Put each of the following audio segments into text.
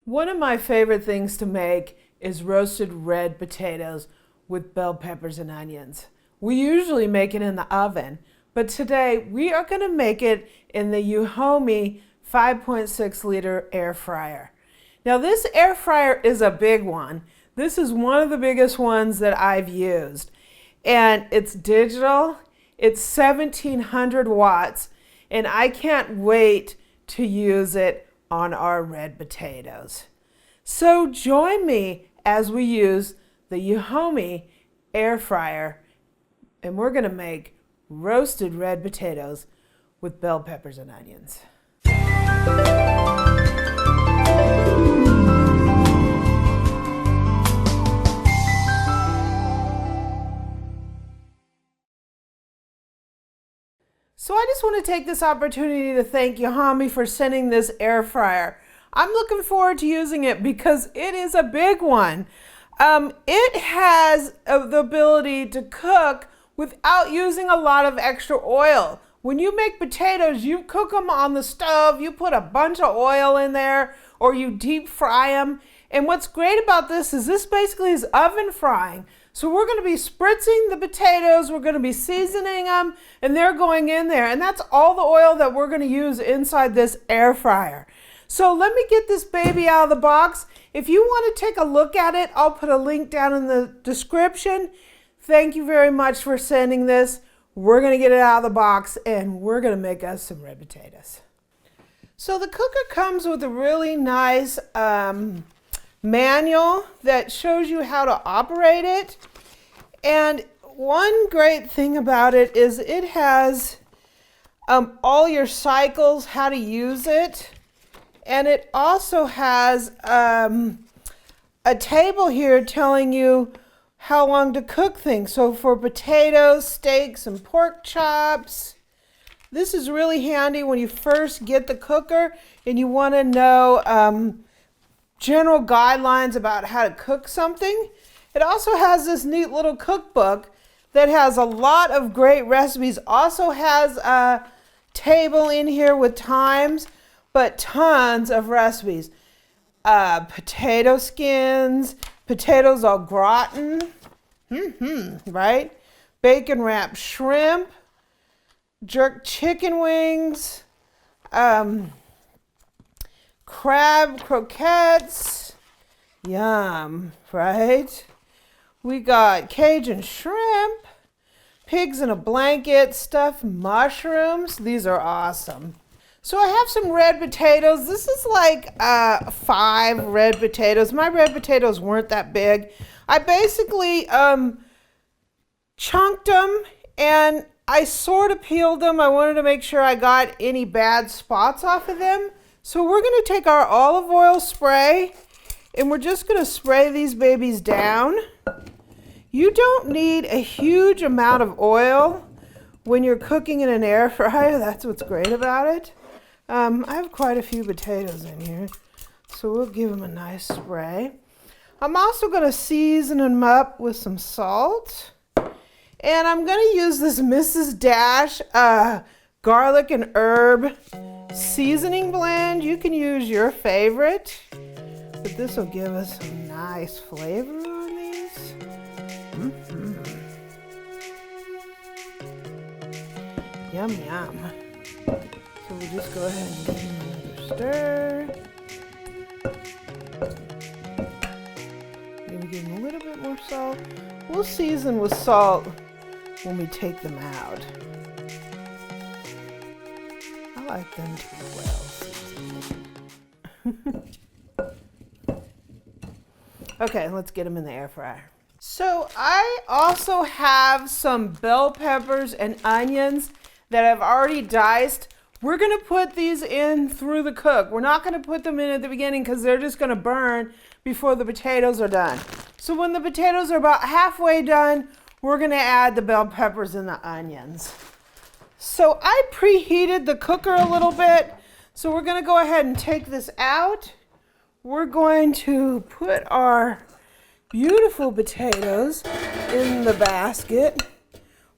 One of my favorite things to make is roasted red potatoes with bell peppers and onions. We usually make it in the oven, but today we are going to make it in the Euhomy 5.6 liter air fryer. Now this air fryer is a big one. This is one of the biggest ones that I've used. And it's digital, it's 1700 watts, and I can't wait to use it on our red potatoes. So join me as we use the Euhomy Air Fryer, and we're going to make roasted red potatoes with bell peppers and onions. So I just want to take this opportunity to thank Euhomy for sending this air fryer. I'm looking forward to using it because it is a big one. It has the ability to cook without using a lot of extra oil. When you make potatoes, you cook them on the stove, you put a bunch of oil in there, or you deep fry them. And what's great about this is this basically is oven frying. So we're going to be spritzing the potatoes, we're going to be seasoning them, and they're going in there. And that's all the oil that we're going to use inside this air fryer. So let me get this baby out of the box. If you want to take a look at it, I'll put a link down in the description. Thank you very much for sending this. We're going to get it out of the box and we're going to make us some red potatoes. So the cooker comes with a really nice manual that shows you how to operate it. And one great thing about it is it has all your cycles, how to use it. And it also has a table here telling you how long to cook things. So for potatoes, steaks, and pork chops, this is really handy when you first get the cooker and you want to know general guidelines about how to cook something. It also has this neat little cookbook that has a lot of great recipes. Also has a table in here with times, but tons of recipes. Potato skins, potatoes au gratin, right? Bacon wrapped shrimp, jerk chicken wings, crab croquettes, yum, right? We got Cajun shrimp, pigs in a blanket, stuffed mushrooms. These are awesome. So I have some red potatoes. This is like 5 red potatoes. My red potatoes weren't that big. I basically chunked them and I sort of peeled them. I wanted to make sure I got any bad spots off of them. So we're going to take our olive oil spray and we're just going to spray these babies down. You don't need a huge amount of oil when you're cooking in an air fryer. That's what's great about it. I have quite a few potatoes in here, so we'll give them a nice spray. I'm also going to season them up with some salt. And I'm going to use this Mrs. Dash garlic and herb seasoning blend. You can use your favorite, but this will give us some nice flavor on these. Yum, yum. So we'll just go ahead and give them another stir. Maybe give them a little bit more salt. We'll season with salt when we take them out. I like them to be well seasoned. Okay, let's get them in the air fryer. So I also have some bell peppers and onions that I've already diced. We're going to put these in through the cook. We're not going to put them in at the beginning because they're just going to burn before the potatoes are done. So when the potatoes are about halfway done, we're going to add the bell peppers and the onions. So I preheated the cooker a little bit. So we're going to go ahead and take this out. We're going to put our beautiful potatoes in the basket.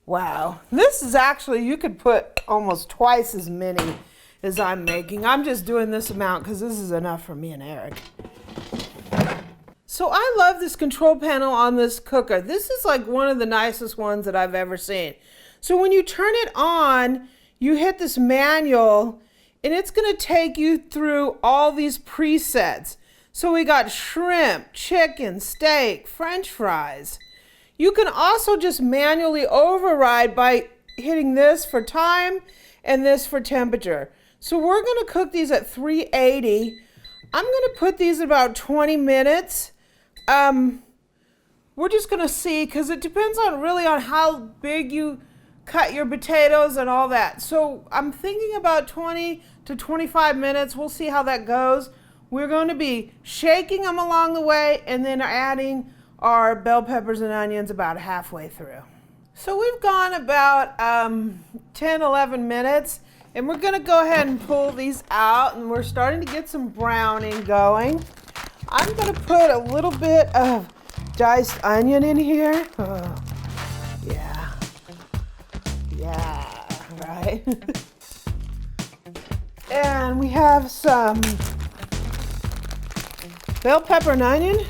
Wow, this is actually, you could put almost twice as many as I'm making. I'm just doing this amount because this is enough for me and Eric. So I love this control panel on this cooker. This is like one of the nicest ones that I've ever seen. So when you turn it on, you hit this manual and it's gonna take you through all these presets. So we got shrimp, chicken, steak, French fries. You can also just manually override by hitting this for time and this for temperature. So we're gonna cook these at 380. I'm gonna put these about 20 minutes. We're just gonna see, because it depends on really on how big you cut your potatoes and all that. So I'm thinking about 20 to 25 minutes. We'll see how that goes. We're going to be shaking them along the way and then adding our bell peppers and onions about halfway through. So we've gone about 10, 11 minutes, and we're going to go ahead and pull these out, and we're starting to get some browning going. I'm going to put a little bit of diced onion in here. Oh, yeah. Yeah, right? And we have some bell pepper and onion.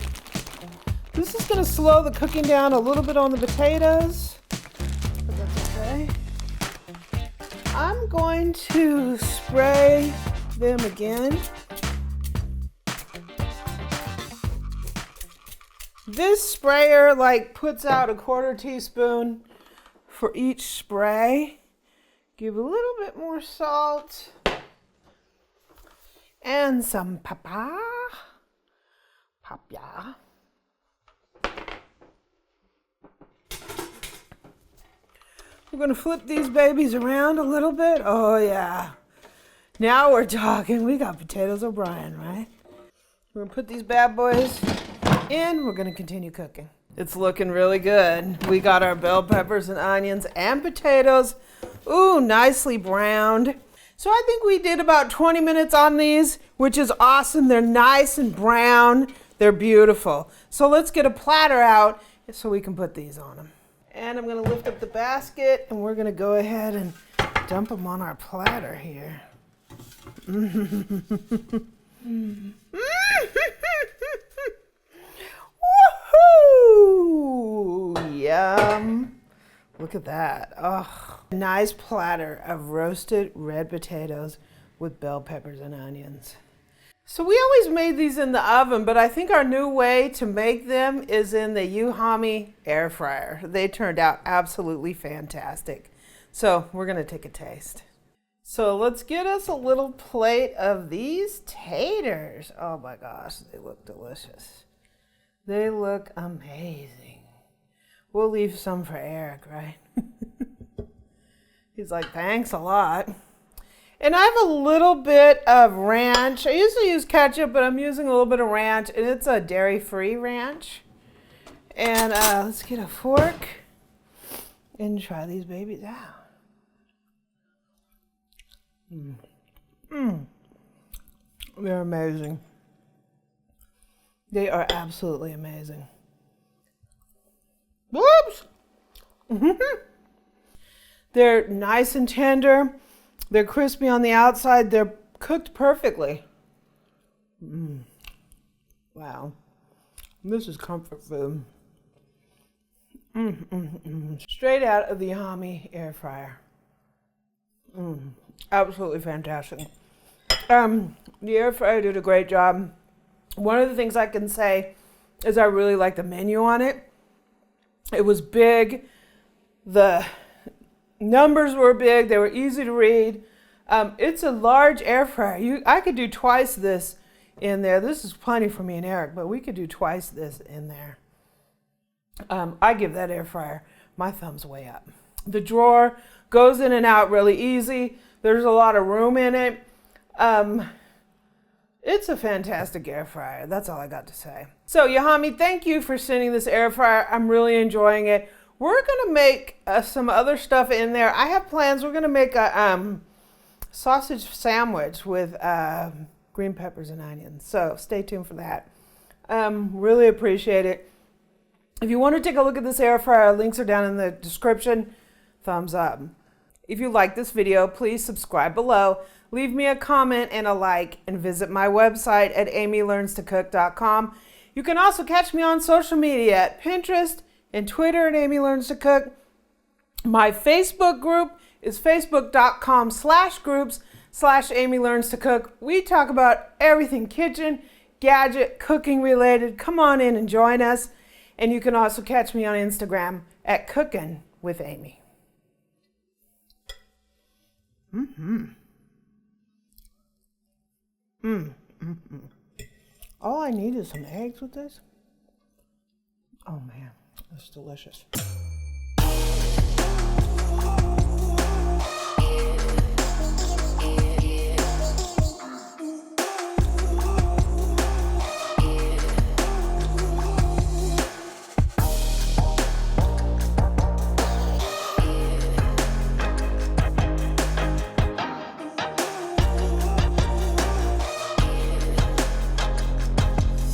This is going to slow the cooking down a little bit on the potatoes, but that's okay. I'm going to spray them again. This sprayer like puts out a 1/4 teaspoon for each spray. Give a little bit more salt and some papa. We're going to flip these babies around a little bit. Oh yeah. Now we're talking. We got potatoes O'Brien, right? We're going to put these bad boys in. We're going to continue cooking. It's looking really good. We got our bell peppers and onions and potatoes. Ooh, nicely browned. So I think we did about 20 minutes on these, which is awesome. They're nice and brown. They're beautiful. So let's get a platter out so we can put these on them. And I'm going to lift up the basket, and we're going to go ahead and dump them on our platter here. Woohoo! Yum! Look at that. Oh, nice platter of roasted red potatoes with bell peppers and onions. So we always made these in the oven, but I think our new way to make them is in the Euhomy Air Fryer. They turned out absolutely fantastic. So we're gonna take a taste. So let's get us a little plate of these taters. Oh my gosh, they look delicious. They look amazing. We'll leave some for Eric, right? He's like, thanks a lot. And I have a little bit of ranch. I usually use ketchup, but I'm using a little bit of ranch, and it's a dairy-free ranch. And let's get a fork and try these babies out. They're amazing. They are absolutely amazing. Whoops! They're nice and tender. They're crispy on the outside. They're cooked perfectly. Wow. This is comfort food. Straight out of the Euhomy Air Fryer. Absolutely fantastic. The air fryer did a great job. One of the things I can say is I really like the menu on it. It was big. The numbers were big. They were easy to read. It's a large air fryer. I could do twice this in there. This is plenty for me and Eric, but we could do twice this in there. I give that air fryer my thumbs way up. The drawer goes in and out really easy. There's a lot of room in it. It's a fantastic air fryer. That's all I got to say. So Euhomy, thank you for sending this air fryer. I'm really enjoying it. We're going to make some other stuff in there. I have plans. We're going to make a sausage sandwich with green peppers and onions. So stay tuned for that. Really appreciate it. If you want to take a look at this air fryer, links are down in the description. Thumbs up. If you like this video, please subscribe below. Leave me a comment and a like, and visit my website at amylearnstocook.com. You can also catch me on social media at Pinterest and Twitter at Amy Learns to Cook. My Facebook group is facebook.com/groups/Amy Learns to Cook. We talk about everything kitchen, gadget, cooking related. Come on in and join us. And you can also catch me on Instagram at Cookin' with Amy. All I need is some eggs with this. Oh man, that's delicious.